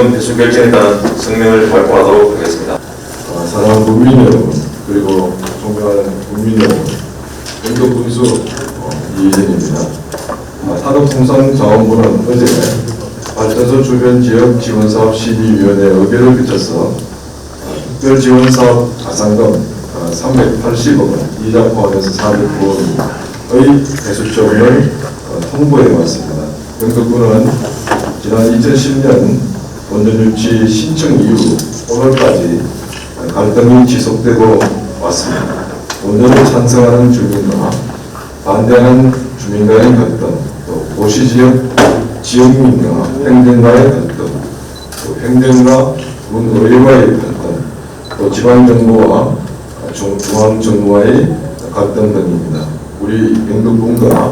가산금 회수 결정에 따른 성명을 발표하도록 하겠습니다. 사랑하는 국민 여러분, 그리고 존경하는 국민 여러분, 영덕군수 이희진입니다. 산업통상자원부는 어제 발전소 주변 지역 지원사업 심의위원회 의결을 거쳐서 특별지원사업 가산금 380억 원, 이자 포함해서 409억의 회수처분을 통보해 왔습니다. 영덕군은 지난 2010년 원전유치 신청 이후 오늘까지 갈등이 지속되고 왔습니다. 원전을 찬성하는 주민과 반대하는 주민과의 갈등, 또 도시지역 지역민과 행정가의 갈등, 또 행정가 군의회와의 갈등, 또 지방정부와 중앙정부와의 갈등 등입니다. 우리 영덕군과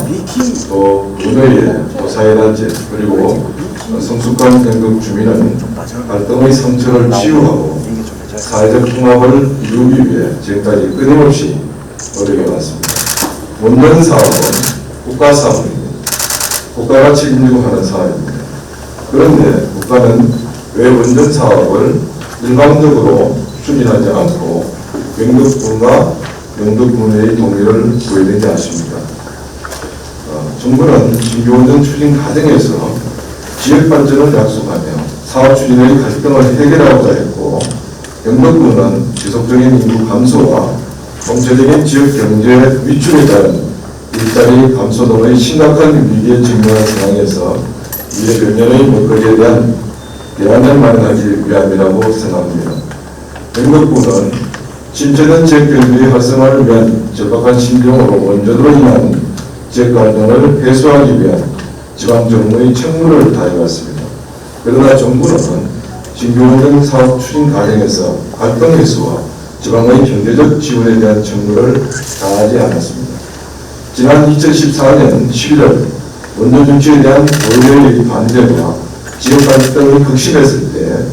또 군의회, 또 사회단체, 그리고 성숙한 영덕 주민은 갈등의 상처를 치유하고 사회적 통합을 이루기 위해 지금까지 끊임없이 노력해왔습니다. 원전 사업은 국가 사업입니다. 국가가 책임지고 하는 사업입니다. 그런데 국가는 왜 원전 사업을 일방적으로 추진하지 않고 영덕군과 영덕군의 동의를 구해야 되지 않습니까? 정부는 신규 원전 추진 과정에서 지역 발전을 약속하며 사업 추진의 갈등을 해결하고자 했고, 영덕군은 지속적인 인구 감소와 총체적인 지역 경제 위축에 따른 일자리 감소 등의 심각한 위기에 직면한 상황에서 이에 몇 년의 먹거리에 대한 대안을 마련하기 위함이라고 생각합니다. 영덕군은 침체된 지역 경제의 활성화를 위한 절박한 심정으로 원전으로 인한 지역 갈등을 해소하기 위한 지방정부의 책무를 다해왔습니다. 그러나 정부는 신규 원전 사업 추진 과정에서 갈등 해소와 지방의 경제적 지원에 대한 책무를 다하지 않았습니다. 지난 2014년 11월 원전 유치에 대한 의회의 반대와 지역 갈등이 극심했을 때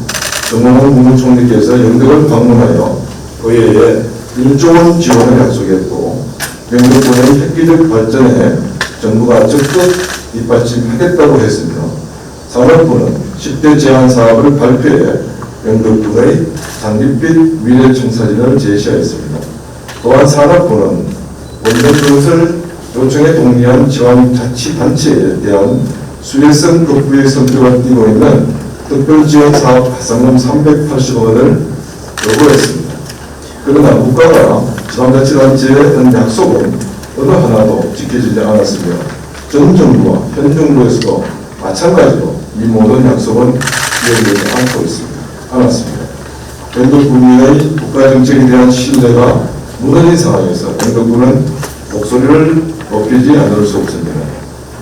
정몽원 국무총리께서 영덕을 방문하여 의회에 1조 원 지원을 약속했고, 영덕군의 획기적 발전에 정부가 적극 뒷받침하겠다고 했으며, 산업부는 10대 제한 사업을 발표해 영덕군의 장밋빛 미래 청사진을 제시하였습니다. 또한 산업부는 원전 건설 요청에 동의한 지방자치단체에 대한 수혜성 거부의 성격을 띠고 있는 특별지원사업 가산금 380억 원을 요구했습니다. 그러나 국가가 지방자치단체에 한 약속은 어느 하나도 지켜지지 않았으며, 전 정부와 현 정부에서도 마찬가지로 이 모든 약속은 이행되지 않았습니다. 영덕군민의 국가정책에 대한 신뢰가 무너진 상황에서 영덕군은 목소리를 높이지 않을 수 없습니다.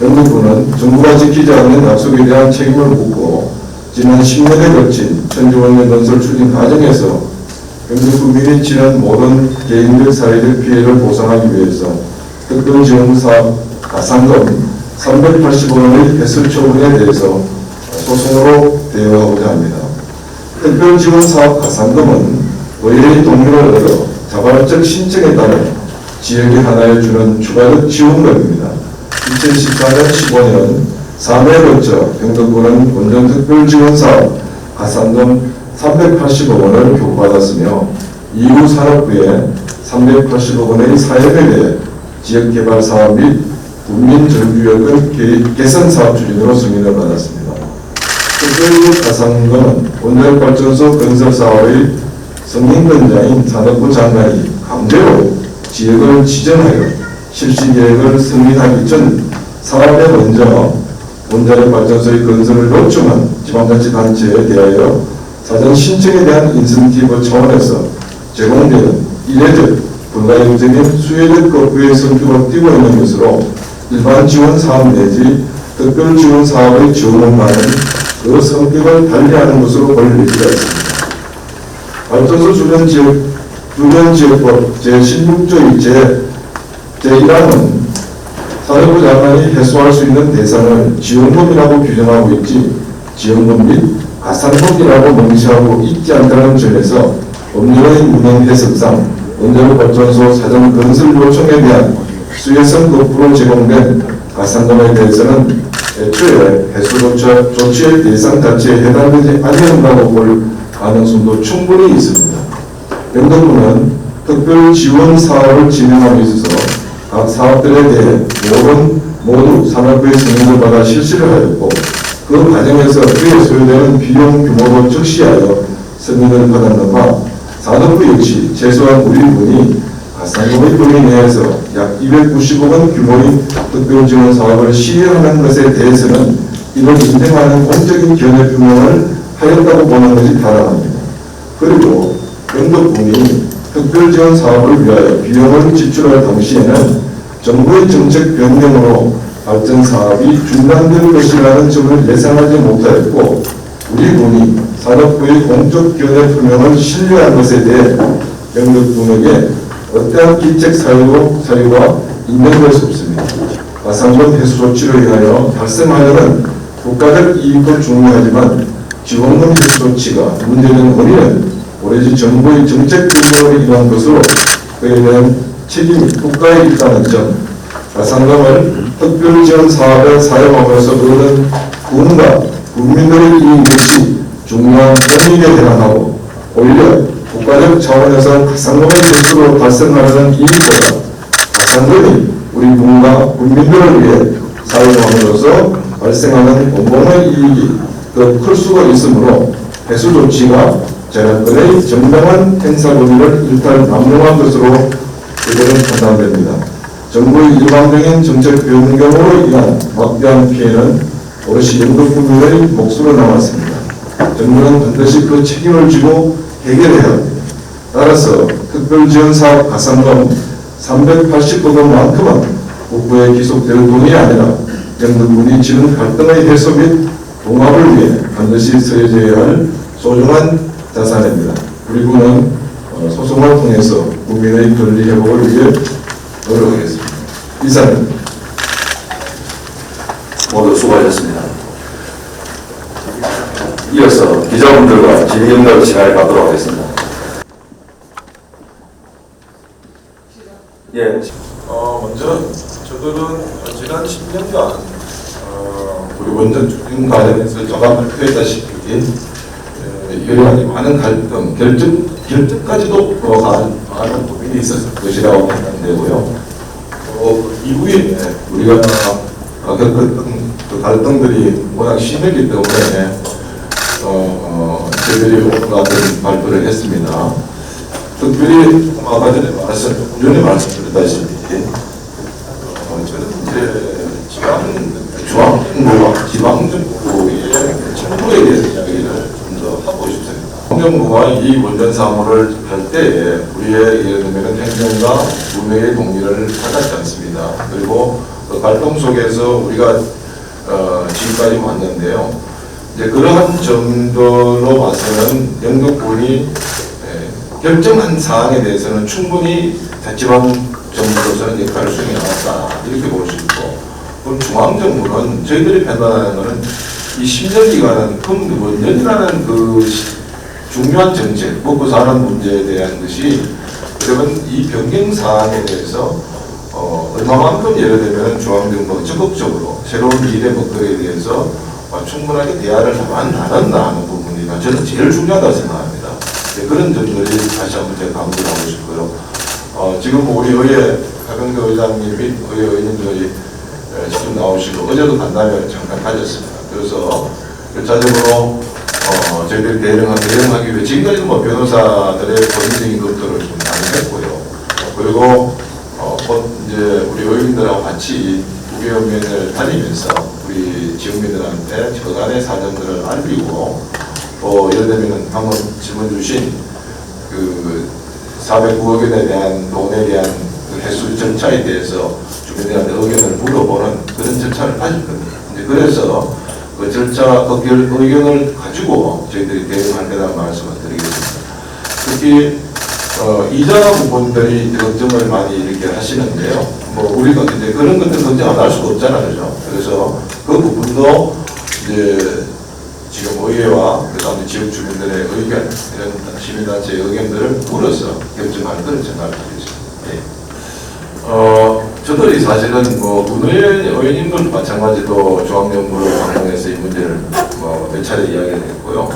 영덕군은 정부가 지키지 않는 약속에 대한 책임을 묻고, 지난 10년에 걸친 천주원전 건설 추진 과정에서 영덕군민이 치른 모든 개인적 사회적 피해를 보상하기 위해서 특별지원사업 가산금 380억 원의 회수 처분에 대해서 소송으로 대응하고자 합니다. 특별지원사업 가산금은 의회의 동의를 얻어 자발적 신청에 따라 지역이 하나에 주는 추가적 지원금입니다. 2014년 15년 3회에 걸쳐 영덕군은 원전 특별지원사업 가산금 380억 원을 교부받았으며, 이후 산업부에 380억 원의 사업에 대해 지역개발사업 및 국민정규여건 개선사업 추진으로 승인을 받았습니다. 특별히 가산금은 원전발전소 건설사업의 승인권자인 산업부 장관이 강제로 지역을 지정하여 실시계획을 승인하기 전 사업에 먼저 원자력발전소의 건설을 요청한 지방자치단체에 대하여 사전 신청에 대한 인센티브 차원에서 제공되는 이례적 불가역적인 수혜적 거부의 성격을 띠고 있는 것으로 일반 지원 사업 내지 특별 지원 사업의 지원과는 그 성격을 달리하는 것으로 볼 여지가 있습니다. 발전소 주변지역법 제16조의 제1항은 산업부 장관이 해소할 수 있는 대상을 지원금이라고 규정하고 있지, 지원금 및 가산금이라고 명시하고 있지 않다는 점에서 법률의 운영 해석상 원자력발전소 사전 건설 요청에 대한 수혜성 거부로 제공된 가산금에 대해서는 애초에 해수 조치의 대상 자체에 해당되지 않는다고 볼 가능성도 충분히 있습니다. 영덕군은 특별 지원 사업을 진행함에 있어서 각 사업들에 대해 모두 산업부의 승인을 받아 실시를 하였고, 그 과정에서 그에 소요되는 비용 규모도 적시하여 승인을 받았는 바, 산업부 역시 최소한 우리 군이 가상범위 범위 내에서 약 290억 원 규모의 특별지원 사업을 시행하는 것에 대해서는 이를 인정하는 공적인 견해 표명을 하였다고 보는 것이 타당합니다. 그리고 영덕군이 특별지원 사업을 위하여 비용을 지출할 당시에는 정부의 정책 변경으로 발전 사업이 중단될 것이라는 점을 예상하지 못하였고, 우리 군이 산업부의 공적 견해 표명을 신뢰한 것에 대해 영덕군에게 어떠한 기책 사유가 인정될 수 없습니다. 가상범 해수 조치를 위하여 발생하려는 국가적 이익도 중요하지만 지원금 해수 조치가 문제된 원인은 오로지 정부의 정책 변경으로 인한 것으로 그에 대한 책임이 국가에 있다는 점, 가상범을 특별지원 사업에 사용함으로써 얻는 군과 국민들의 이익이 중요한 원인에 해당하고, 오히려 국가적 차원에서 가상범의 실수로 발생하는 이익보다 가상범이 우리 군과 국민들을 위해 사용함으로써 발생하는 공공의 이익이 더 클 수가 있으므로 해수 조치가 재난권의 정당한 행사 권리를 일단 남용한 것으로 그들은 판단됩니다. 정부의 일반적인 정책 변경으로 인한 막대한 피해는 오롯이 영덕 국민의 몫으로 남았습니다. 정부는 반드시 그 책임을 지고 해결해야 합니다. 따라서 특별지원사업 가상범 380억 원만큼은 국부에 기속될 돈이 아니라 영덕군이 지금 갈등의 해소 및 봉합을 위해 반드시 쓰여져야 할 소중한 자산입니다. 우리 군은 소송을 통해서 국민의 권리 회복을 위해 노력하겠습니다. 이상입니다. 모두 수고하셨습니다. 이어서 기자분들과 질의응답 시간을 갖도록 하겠습니다. 예. 먼저 저들은 지난 10년간 우리 원전 추진 과정에서 저가 발표했다시피 여러 많은 갈등, 결정까지도 가는 부분이 있었을 것이라고 판단되고요. 이후에 우리가 겪었던 그 갈등들이 워낙 심했기 때문에 저희들이 오늘 같은 발표를 했습니다. 특별히 아까 전에 말씀드렸다시피 저는 이제 중앙정부와 지방정부의 정부에 대해서 이야기를 좀 더 하고 싶습니다. 중앙정부가 이 원전 사무를 할 때에 우리의 예를 들면 행정과 문명의 동의를 받았지 않습니다. 그리고 그 갈등 속에서 우리가 지금까지 왔는데요. 이제 그러한 정도로 봐서는 영덕군이 결정한 사항에 대해서는 충분히 지방 정부로서는 역할을 수행해 나갔다 이렇게 볼 수 있고, 그럼 중앙정부는 저희들이 판단하는 것은 이 10년 기간은 원전이라는 그 중요한 정책, 먹고 사는 문제에 대한 것이 그러면 이 변경 사항에 대해서 얼마만큼 예를 들면 중앙정부가 적극적으로 새로운 미래 목표에 대해서 충분하게 대화를 나눴나 하는 부분이 저는 제일 중요하다고 생각합니다. 네, 그런 점들이 다시 한번 제가 강조를 하고 싶고요. 지금 우리 의회 하병도 의장님 및 의회 의원님들이 지금 나오시고 어제도 간담회를 잠깐 가졌습니다. 그래서 결차적으로 저희들이 대응하기 위해 지금까지 변호사들의 본인적인 것들을 좀 많이 했고요. 그리고 곧 이제 우리 의원님들하고 같이 국외연맹을 다니면서 우리 지역민들한테 저간의 사정들을 알리고, 예를 들면 방금 질문 주신 그 409억 원에 대한 돈에 대한 그 해수 절차에 대해서 주민들한테 의견을 물어보는 그런 절차를 가졌거든요. 이제 그래서 그 절차 의견을 가지고 저희들이 대응할 거라는 말씀을 드리겠습니다. 특히 이자 부분들이 걱정을 많이 이렇게 하시는데요. 우리가 이제 그런 것들 걱정 안 할 수가 없잖아요, 그죠? 그래서 그 부분도 이제 지금 의회와 그다음에 지역 주민들의 의견, 이런 시민단체의 의견들을 물어서 결정할 그런 생각을 하고 있습니다. 예. 저들이 사실은 뭐 의원님들 마찬가지로 중앙정부를 방문해서 이 문제를 몇 차례 이야기를 했고요.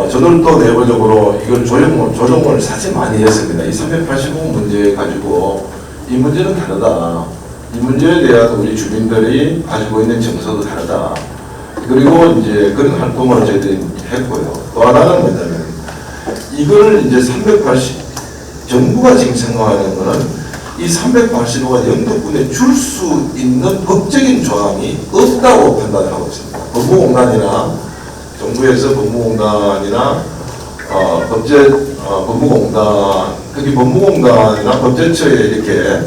저들도 내부적으로 이걸 조정을 사실 많이 했습니다. 이 385 문제 가지고 이 문제는 다르다. 이 문제에 대한 우리 주민들이 가지고 있는 정서도 다르다. 그리고 이제 그런 활동을 저희들이 했고요. 또 하나는 뭐냐면 이걸 이제 380 정부가 지금 생각하는 거는 이 385가 영도권에 줄 수 있는 법적인 조항이 없다고 판단하고 있습니다. 법무공단이나 정부에서 법무공단이나 법무공단 특히 법무공단이나 법제처에 이렇게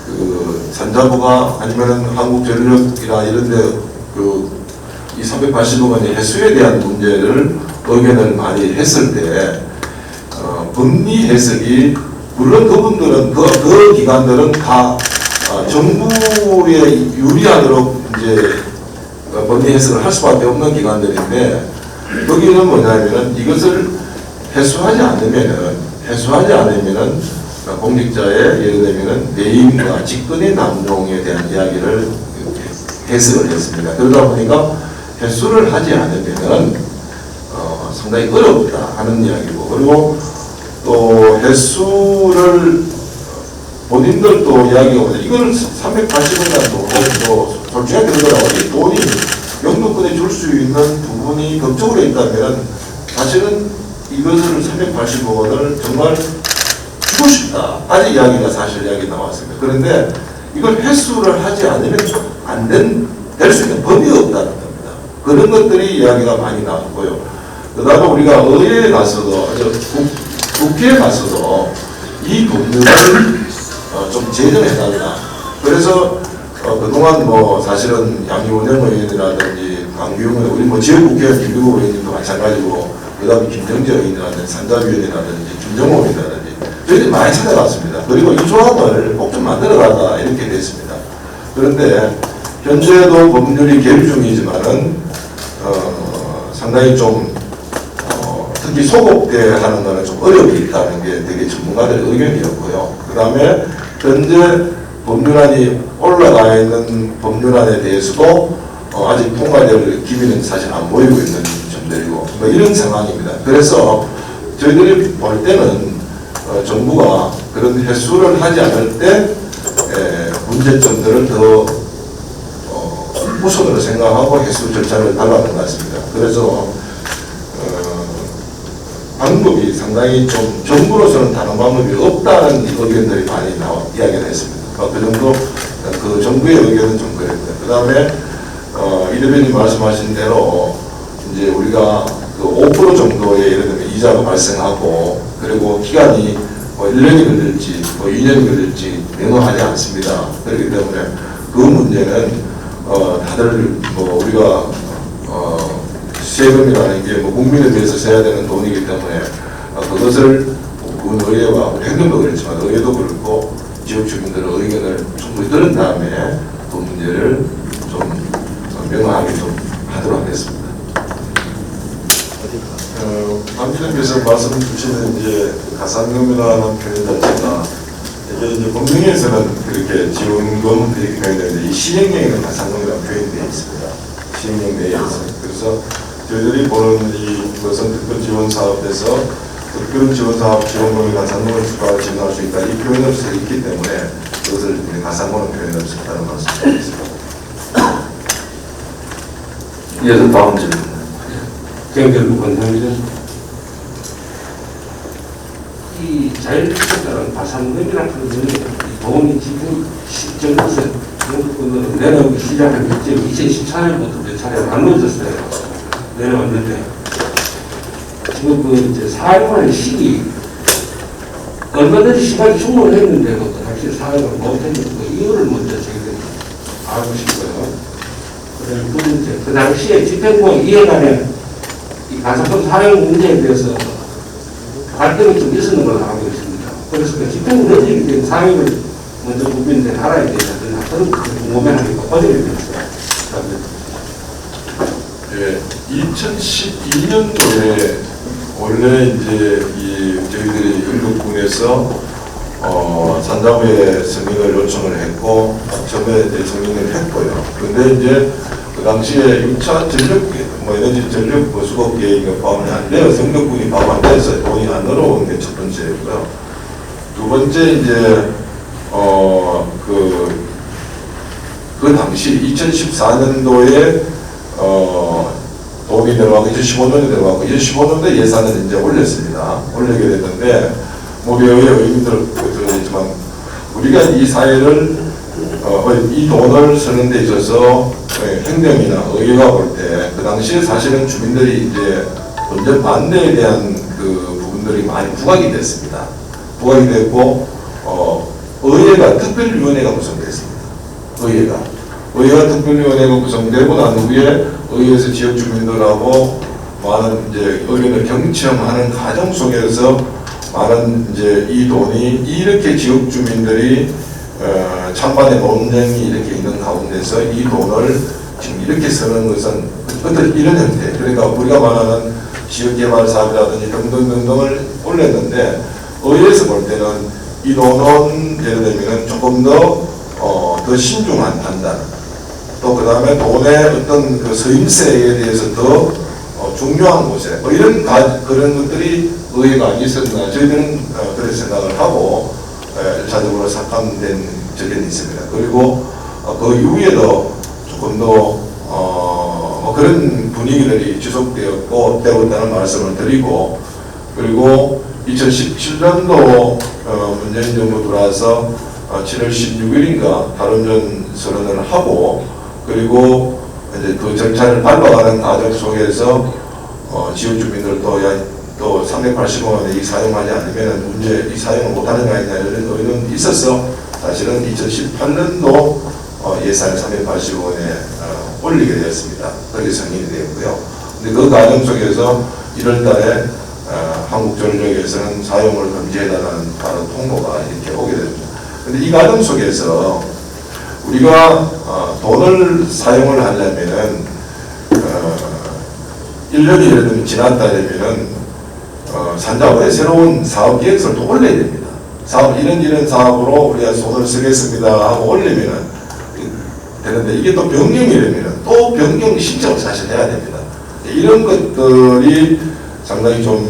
그 산자부가 아니면은 한국전력이나 이런데 이 385번의 해수에 대한 문제를 의견을 많이 했을 때 법리 해석이 물론 그분들은 그 기관들은 다 정부에 유리하도록 이제 법리 해석을 할 수밖에 없는 기관들인데 거기는 뭐냐면은 이것을 해소하지 않으면은 공직자의 예를 들면은 배임과 직권의 남용에 대한 이야기를 해석을 했습니다. 그러다 보니까 해소를 하지 않으면은 상당히 어렵다 하는 이야기고 그리고 또 해수를 본인들도 이야기하고 이걸 380원이라도 또 솔직하게 그러더라고요. 이 돈이 영도권에 줄 수 있는 부분이 법적으로 있다면 사실은 이것을 385원을 정말 주고 싶다. 아직 이야기가 사실 이야기 나왔습니다. 그런데 이걸 회수를 하지 않으면 될 수 있는 법이 없다는 겁니다. 그런 것들이 이야기가 많이 나왔고요. 그 다음에 우리가 의회에 가서도 국회에 가서도 이 법률을 좀 제정해달라. 그래서 그동안 뭐 사실은 양희원영 의원이라든지 강규영 의원, 우리 뭐 지역국회의원 김규국 의원님도 마찬가지고 그 다음에 김정재 의원이라든지 산자위원이라든지 김정호 의원이라든지 저희들이 많이 찾아갔습니다. 그리고 이 조합을 꼭 좀 만들어가다 이렇게 됐습니다. 그런데 현재도 법률이 계류 중이지만은 상당히 좀 특히 소급대 하는 거는 좀 어려움이 있다는 게 되게 전문가들의 의견이었고요. 그 다음에 현재 법률안이 올라가 있는 법률안에 대해서도 아직 통과될 기미는 사실 안 보이고 있는 점들이고 뭐 이런 상황입니다. 그래서 저희들이 볼 때는 정부가 그런 해수를 하지 않을 때 문제점들을 더 우선으로 생각하고 해수 절차를 밟아가는 것 같습니다. 그래서 방법이 상당히 좀 정부로서는 다른 방법이 없다는 의견들이 많이 이야기를 했습니다. 그 정도 그 정부의 의견은 좀 그랬고요. 그 다음에 이 대표님 말씀하신 대로 이제 우리가 그 5% 정도의 예를 들면 이자가 발생하고 그리고 기간이 뭐 1년이 걸릴지 뭐 2년이 걸릴지 명확하지 않습니다. 그렇기 때문에 그 문제는 다들 뭐 우리가 세금이라는 게 뭐 국민에 대해서 써야 되는 돈이기 때문에 그것을 의회와 행정도 그렇지만 의회도 그렇고 지역 주민들의 의견을 충분히 들은 다음에 그 문제를 좀 명확하게 좀 하도록 하겠습니다. 강진님께서 말씀 주시는 이제 가산금이라는 표현 자체가 이게 이제 법령에서는 그렇게 지원금 이렇게 표현되는데 이 시행령에는 가산금이라는 표현이 되어 있습니다. 시행령 내에 있습니다. 그래서 저희들이 보는 이것은 특별 지원 사업에서 특별 지원 사업 지원금이 가산금을 추가로 지원할 수 있다. 이 표현을 쓰고 있기 때문에 그것을 가산금을 표현할 수 있다는 말씀드리겠습니다. 이어서 다음 질문. 경제부 권상입니다. 이 자율주택자는 가산금이라는 돈이 지금 정부에서 정부권으로 내려오기 시작한 게 2014년부터 몇 차례 나눠졌어요. 내려왔는데 지금 그 이제 사용하는 시기 얼마든지 시간이 충분했는데도 사실 사용을 못했는 그 이유를 먼저 저희들이 알고 싶어요. 그다음에 두 번째, 그 당시에 집행부 이해관에 이 가산금 사용 문제에 대해서 갈등이 좀 있었는 걸로 알고 있습니다. 그래서 그 집행부 내지기 때문에 사용을 먼저 국민들이 알아야 되지 않나 그런 궁금해하니까 어려움이었어요. 예, 2012년도에 원래 이제 저희들이 일국군에서 산자부에 승인을 요청을 했고 처음에 승인을 했고요. 그런데 이제 그 당시에 6차 전력 에너지 전력 수급 계획이 포함이 안 돼요. 성력군이 포함 안 돼서 돈이 안 들어오는 게 첫 번째고요. 두 번째 이제 그 당시 2014년도에 돈이 들어가고 2015년에 들어가고 2015년도에 예산을 이제 올렸습니다. 올리게 됐는데 우리 의원님들 있지만 우리가 이 사회를 이 돈을 쓰는 데 있어서 행정이나 의회가 볼 때 그 당시에 사실은 주민들이 이제 먼저 반대에 대한 그 부분들이 많이 부각이 됐습니다. 부각이 됐고 의회가 특별위원회가 구성됐습니다. 의회가 특별위원회가 구성되고 난 후에 의회에서 지역 주민들하고 많은 이제 의견을 경청하는 과정 속에서 많은 이제 이 돈이 이렇게 지역 주민들이 찬반의 논쟁이 이렇게 있는 가운데서 이 돈을 지금 이렇게 쓰는 것은 어떤 이런 형태, 그러니까 우리가 말하는 지역개발 사업이라든지 등등등등을 올렸는데 의회에서 볼 때는 이 돈은 예를 들면 조금 더 신중한 판단, 또 그 다음에 돈의 어떤 그 서임세에 대해서 더 중요한 곳에 이런 그런 것들이 의회가 있었나 저희들은 그렇게 생각을 하고 일차적으로 삭감된 적이 있습니다. 그리고 그 이후에도 조금 더 그런 분위기들이 지속되었고 되었다는 말씀을 드리고, 그리고 2017년도 문재인 정부 들어와서 7월 16일인가 발언전 선언을 하고, 그리고 이제 그 절차를 밟아가는 과정 속에서 지역 주민들도 또 380억 원에 사용하지 않으면 이 사용을 못하는 거 아니냐 이런 의견이 있어서 사실은 2018년도 예산을 380억 원에 올리게 되었습니다. 그렇게 승인이 되었고요. 근데 그 과정 속에서 1월 달에 한국전력에서는 사용을 금지해달라는 바로 통보가 이렇게 오게 됩니다. 근데 이 과정 속에서 우리가 돈을 사용을 하려면은 1년이 예를 들면 지났다면은 산자부에 새로운 사업 계획서를 또 올려야 됩니다. 이런 사업으로 우리가 돈을 쓰겠습니다 하고 올리면은 되는데, 이게 또 변경이라면은 또 변경 신청을 사실 해야 됩니다. 이런 것들이 상당히 좀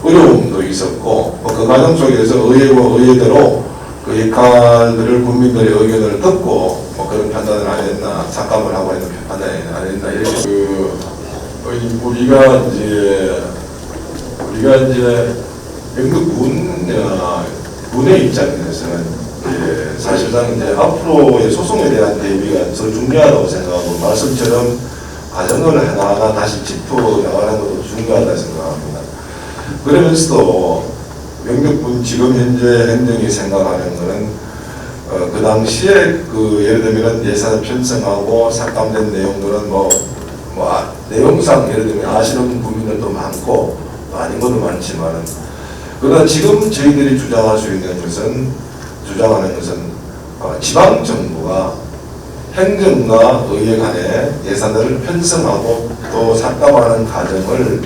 어려움도 있었고, 그 과정 속에서 의회대로 그 역할들을 국민들의 의견을 듣고 그런 판단을 안 했나, 삭감을 하고 있는 판단을 안 했나, 이렇게 우리가 이제 영국 군의 입장에서는 사실상 이제 앞으로의 소송에 대한 대비가 더 중요하다고 생각하고, 말씀처럼 과정을 하나하나 다시 짚어 나가는 것도 중요하다고 생각합니다. 그러면서도 영등군 지금 현재 행정이 생각하는 것은 그 당시에 예를 들면 예산을 편성하고 삭감된 내용들은 내용상 예를 들면 아시는 국민들도 많고 아닌 것도 많지만, 그러나 지금 저희들이 주장하는 것은 지방 정부가 행정과 의회 간에 예산을 편성하고 또 삭감하는 과정을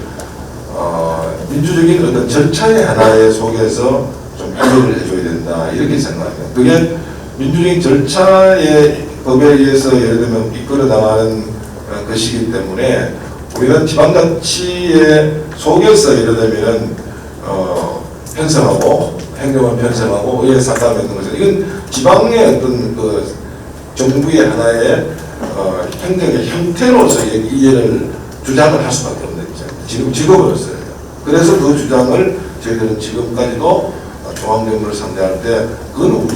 민주적인 어떤 절차의 하나의 속에서 좀 해결을 해줘야 된다, 이렇게 생각합니다. 그게 민주적인 절차의 법에 의해서 예를 들면 이끌어 나가는 것이기 때문에 우리는 지방자치의 속에서 예를 들면 편성하고 행정을 편성하고 의회 삭감하는 것은 이건 지방의 어떤 그 정부의 하나의 행정의 형태로서 이해를 주장을 할 수밖에 없는 거죠. 직업으로서요. 그래서 그 주장을 저희들은 지금까지도 중앙정부를 상대할 때 그건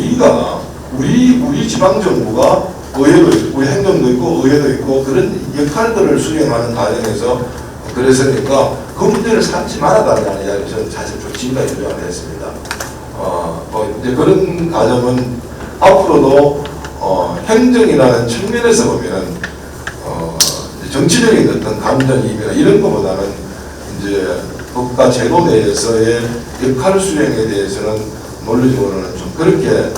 우리 지방정부가 의회도 있고 우리 행정도 있고 의회도 있고 그런 역할들을 수행하는 과정에서 그랬으니까 그 문제를 삼지 말아달라는 이야기를 저는 사실 좀 지금까지 주장을 했습니다. 이제 그런 과정은 앞으로도 행정이라는 측면에서 보면은 정치적인 어떤 감정이나 이런 것보다는 이제 법과 제도 내에서의 역할 수행에 대해서는 논리적으로는 좀 그렇게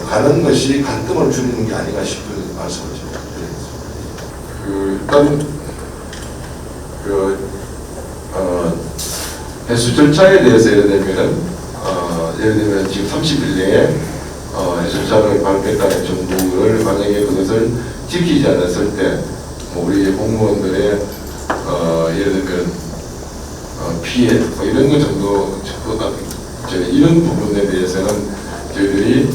가는 것이 갈등을 줄이는 게 아닌가 싶은 말씀을 드리겠습니다. 일단 해수 절차에 대해서 예를 들면 예를 들면 지금 30일 내에 해수자를 발표했다는 정부를 만약에 그것을 지키지 않았을 때, 뭐 우리 공무원들의 예를 들면 피해 뭐 이런 것 정도 이런 부분에 대해서는 저희들이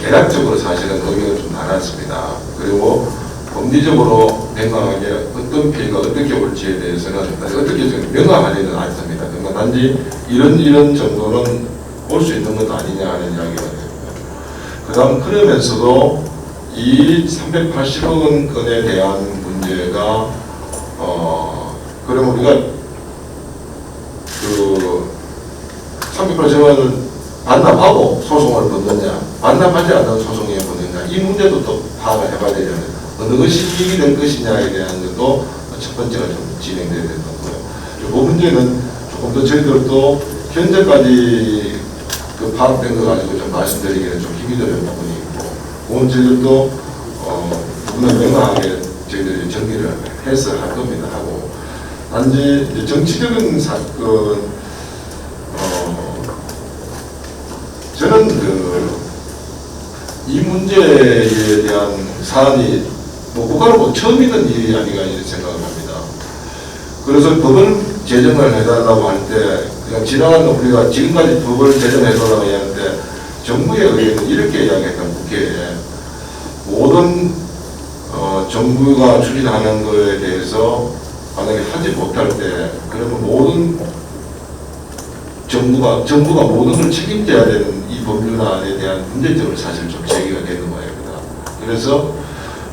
계략적으로 사실은 의견을 좀 나눴습니다. 그리고 법리적으로 명확하게 어떤 피해가 어떻게 올지에 대해서는 어떻게 명확하지는 않습니다. 그러니까 단지 이런 정도는 올 수 있는 것도 아니냐 하는 이야기가 되고요. 그 다음 그러면서도 이 380억 원에 대한 문제가 그러면 우리가 그 380억 원을 반납하고 소송을 받느냐, 반납하지 않는 소송에 받느냐, 이 문제도 또 파악을 해봐야 되잖아요. 어느 것이 이익이 될 것이냐에 대한 것도 첫 번째가 좀 진행돼야 된다고요. 그 문제는 조금 더 저희들도 현재까지 그 파악된 거 가지고 좀 말씀드리기는 좀 힘이 드는 부분이 있고, 그건 저희들도 부분을 명확하게 저희들이 정리를 해서 할 겁니다. 하고 단지 이제 정치적인 사건, 저는 이 문제에 대한 사안이 뭐 국가로 뭐 처음 있는 일이 아닌가 이렇게 생각을 합니다. 그래서 법을 제정을 해달라고 할 때 그냥 지나간 우리가 지금까지 법을 제정해달라고 할 때 정부에 의해는 이렇게 이야기했던 국회에 모든 정부가 추진하는 것에 대해서 만약에 하지 못할 때 그러면 모든 정부가 모든 걸 책임져야 되는 이 법률안에 대한 문제점을 사실 좀 제기가 되는 모양입니다. 그래서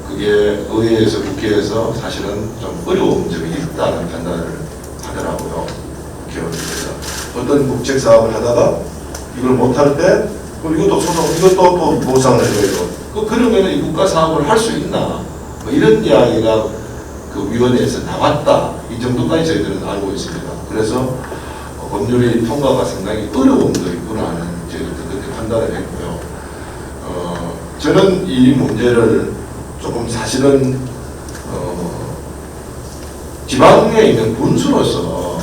그게 의회에서 국회에서 사실은 좀 어려운 점이 있다는 판단을 하더라고요. 국회의원들께서 어떤 국책 사업을 하다가 이걸 못할 때 그럼 이것도 소송, 이것도 또 보상을 해줘야 그러면 이 국가 사업을 할 수 있나? 뭐 이런 이야기가 그 위원회에서 나왔다. 이 정도까지 저희들은 알고 있습니다. 그래서 법률이 통과가 상당히 어려움도 있구나 하는 저희들도 그렇게 판단을 했고요. 저는 이 문제를 조금 사실은 지방에 있는 군수로서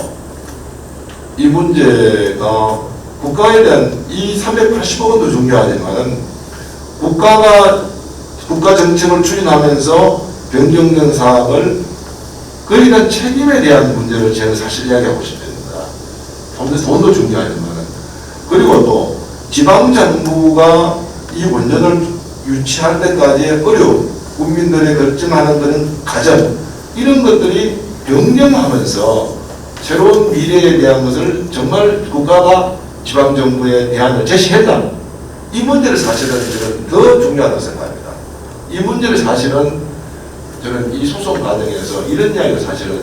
이 문제가 국가에 대한 이 380억 원도 중요하지만 국가 정책을 추진하면서 변경된 사항을 그에 대한 책임에 대한 문제를 제가 사실 이야기하고 싶습니다. 돈도 중요하지만 그리고 또 지방정부가 이 원전을 유치할 때까지의 어려움, 국민들의 결정하는 그런 과정 이런 것들이 변경하면서 새로운 미래에 대한 것을 정말 국가가 지방정부에 대안을 제시했다. 이 문제를 사실은 저는 더 중요하다고 생각합니다. 이 문제를 사실은 저는 이 소송 과정에서 이런 이야기가 사실은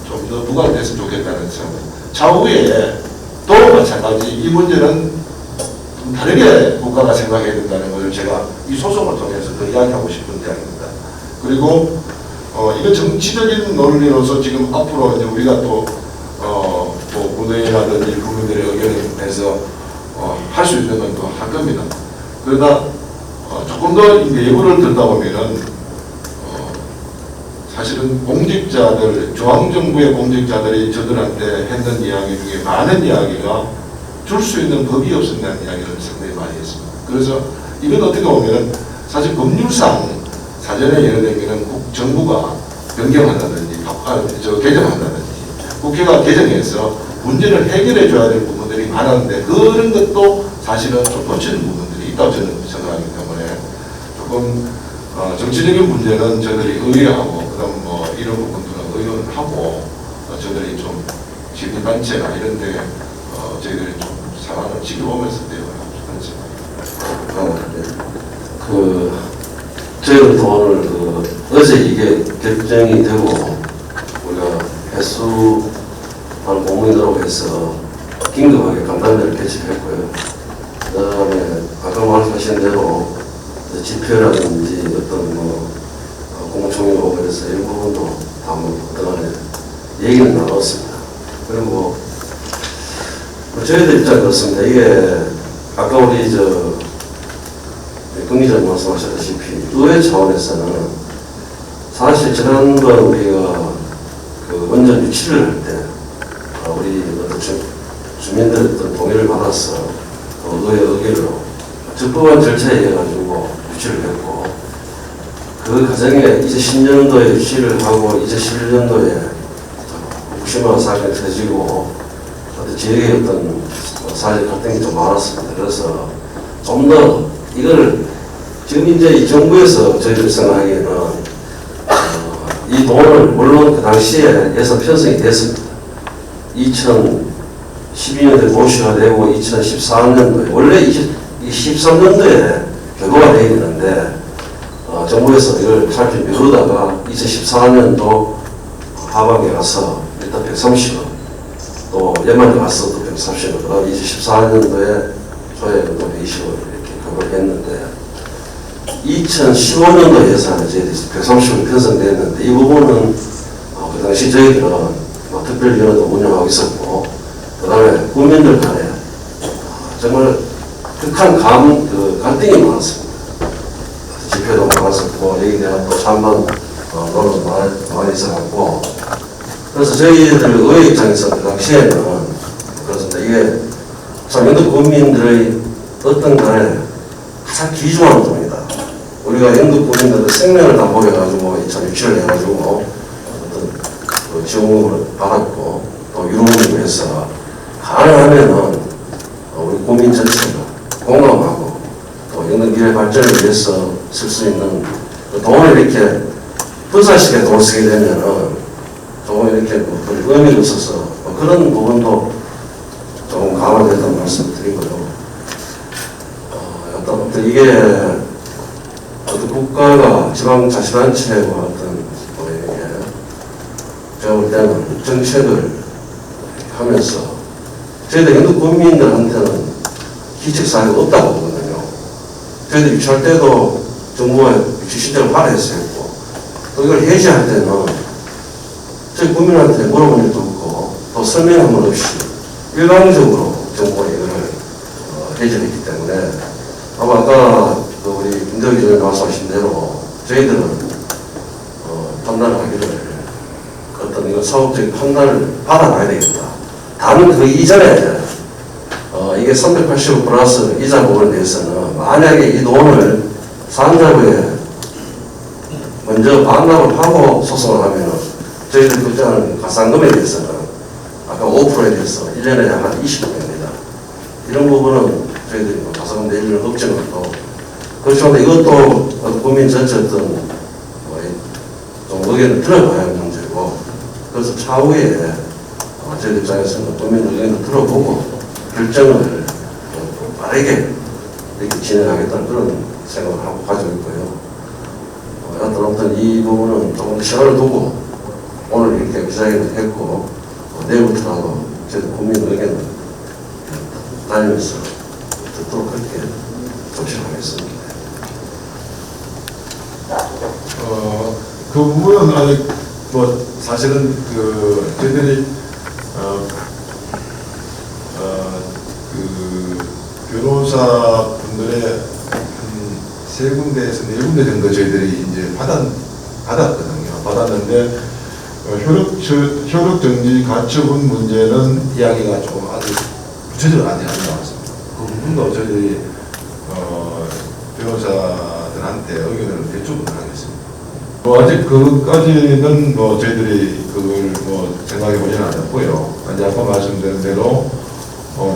좀 더 부각됐으면 좋겠다는 생각입니다. 차후에 또 마찬가지 이 문제는 좀 다르게 국가가 생각해야 된다는 것을 제가 이 소송을 통해서 더 이야기하고 싶은 이야기입니다. 그리고 이거 정치적인 논리로서 지금 앞으로 이제 우리가 또 뭐 군의라든지 국민들의 의견을 내서 할 수 있는 건 또 할 겁니다. 그러다 조금 더 예고를 듣다 보면은 사실은 공직자들, 중앙정부의 공직자들이 저들한테 했는 이야기 중에 많은 이야기가 줄 수 있는 법이 없었다는 이야기를 상당히 많이 했습니다. 그래서 이건 어떻게 보면은 사실 법률상 사전에 예를 들면 정부가 변경한다든지 개정한다든지 국회가 개정해서 문제를 해결해 줘야 될 부분들이 많았는데 그런 것도 사실은 좀 놓치는 부분들이 있다고 저는 생각하기 때문에 조금 정치적인 문제는 저들이 의회하고 그다음 뭐 이런 부분들은 의논을 하고 저들이 좀 시민단체나 이런 데 저희들이 좀 상황을 지켜보면서 대응을 하고 싶은 생각입니다. 저희도 오늘 어제 이게 결정이 되고 우리가 해수반 공무원으로 해서 긴급하게 간담회를 개최했고요. 그 다음에 아까 말씀하신 대로 집회라든지 어떤 공청회 오고 해서 이런 부분도 한번 그동안에 얘기는 나눴습니다. 그리고 저희들 입장 그렇습니다. 이게 아까 우리 경기자님 말씀하셨다시피 의회 차원에서는 사실 지난번 우리가 그 원전 유치를 할 때 우리 주민들의 어떤 동의를 받아서 여기를 적법한 절차에 의해 가지고 유치를 했고, 그 과정에 2010년도에 유치를 하고 2011년도에 후쿠시마 사건이 터지고 어떤 지역의 어떤 사회적 갈등이 좀 많았습니다. 그래서 좀 더 이걸 지금 이제 이 정부에서 저희들 생각하기에는 이 돈을 물론 그 당시에 예산 편성이 됐습니다. 2012년도에 고시가 되고 2014년도에 원래 2013년도에 결과가 되어야 되는데 정부에서 이걸 살피 미루다가 2014년도 하반기에 가서 일단 130억, 또 연말에 가서 또 130억, 그 다음에 2014년도에 초에 또 120억 이렇게 그걸 했는데 2015년도 예산에 저희들이 130억 편성됐는데 이 부분은 그 당시 저희들은 특별위원회도 운영하고 있었고, 그 다음에 국민들 간에 정말 극한 갈등이 많았습니다. 집회도 많았었고, 여기에 대한 또 찬반 논의도 많이 있어갖고, 그래서 저희들 의회 입장에서 그 당시에는 그렇습니다. 이게 참 영도 국민들의 어떤 간에 가장 귀중한 돈이다. 우리가 영도 국민들의 생명을 담보해가지고 참 유치를 해가지고 어떤 그 지원금을 받았고, 또 유로금을 해서 가능하면은 우리 국민 전체가 공감하고 또 영도 미래 발전을 위해서 쓸 수 있는 그 돈을 이렇게 분산식에 돈을 쓰게 되면은 조금 이렇게 의미가 없어서 그런 부분도 조금 감안됐다는 말씀을 드리고요. 어떤 이게 어떤 국가가 지방자치단체와 어떤 이렇게 제가 볼 때는 정책을 하면서 저희들 영도 국민들한테는 기책사유가 없다고 보거든요. 저희들 유치할 때도 정부가 유치 시점을 할애했었고, 또 이걸 해지할 때는 저희 국민한테 물어본 일도 없고 또 설명한 건 없이 일방적으로 정부가 이걸 해지를 했기 때문에 아마 아까 우리 김대기 전에 말씀하신 대로 저희들은 판단을 하기를 어떤 이거 사업적인 판단을 받아놔야 되겠다. 다른 그 이전에 이게 380억 플러스 이자 부분에 대해서는 만약에 이 돈을 사업자부에 먼저 반납을 하고 소송을 하면은 저희들이 걱정하는 가산금에 대해서는 아까 5%에 대해서 1년에 약 한 20%입니다. 이런 부분은 저희들이 가산금 내리는 걱정은 또 그렇지만 이것도 국민 전체 어떤 좀 의견을 들어봐야 하는 문제고, 그래서 차후에 저희 입장에서는 국민 의견을 들어보고 결정을 빠르게 이렇게 진행하겠다는 그런 생각을 하고 가지고 있고요. 어떤 이 부분은 조금 시간을 두고 오늘 이렇게 기자회견을 했고 내일부터라도 저희 국민 의견을 다니면서 듣도록 그렇게 조심하겠습니다. 그 부분은 아직 뭐 사실은 그 저희들이 그 변호사 분들의 한 3군데에서 4군데 정도 저희들이 이제 받았거든요. 받았는데 효력 정지 가처분 문제는 이야기가 조금 아직 구체적으로 아직 안 나왔습니다. 그 부분도 저희들이 변호사들한테 의견을 대조를 하겠습니다. 아직 그것까지는 저희들이 그걸 생각해 보지는 않았고요. 이제 아까 말씀드린 대로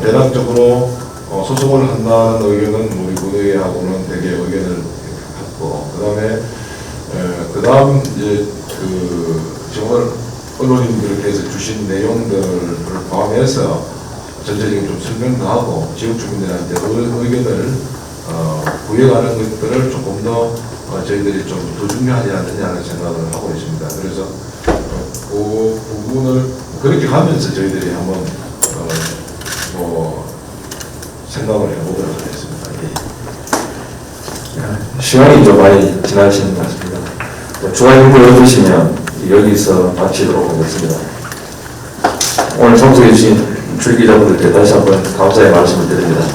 대략적으로 소송을 한다는 의견은 우리 국회하고는 되게 의견을 갖고, 그다음 이제 정말 언론인들께서 주신 내용들을 포함해서 전체적인 좀 설명도 하고 지역 주민들한테 의견을 구해가는 것들을 조금 더 저희들이 좀 더 중요하지 않느냐는 생각을 하고 있습니다. 그래서 그 부분을 그렇게 가면서 저희들이 한번 생각을 해보도록 하겠습니다. 시간이 좀 많이 지나신 것 같습니다. 중앙 인물 얻으시면 여기서 마치도록 하겠습니다. 오늘 참석해 주신 출기자분들께 다시 한번 감사의 말씀을 드립니다.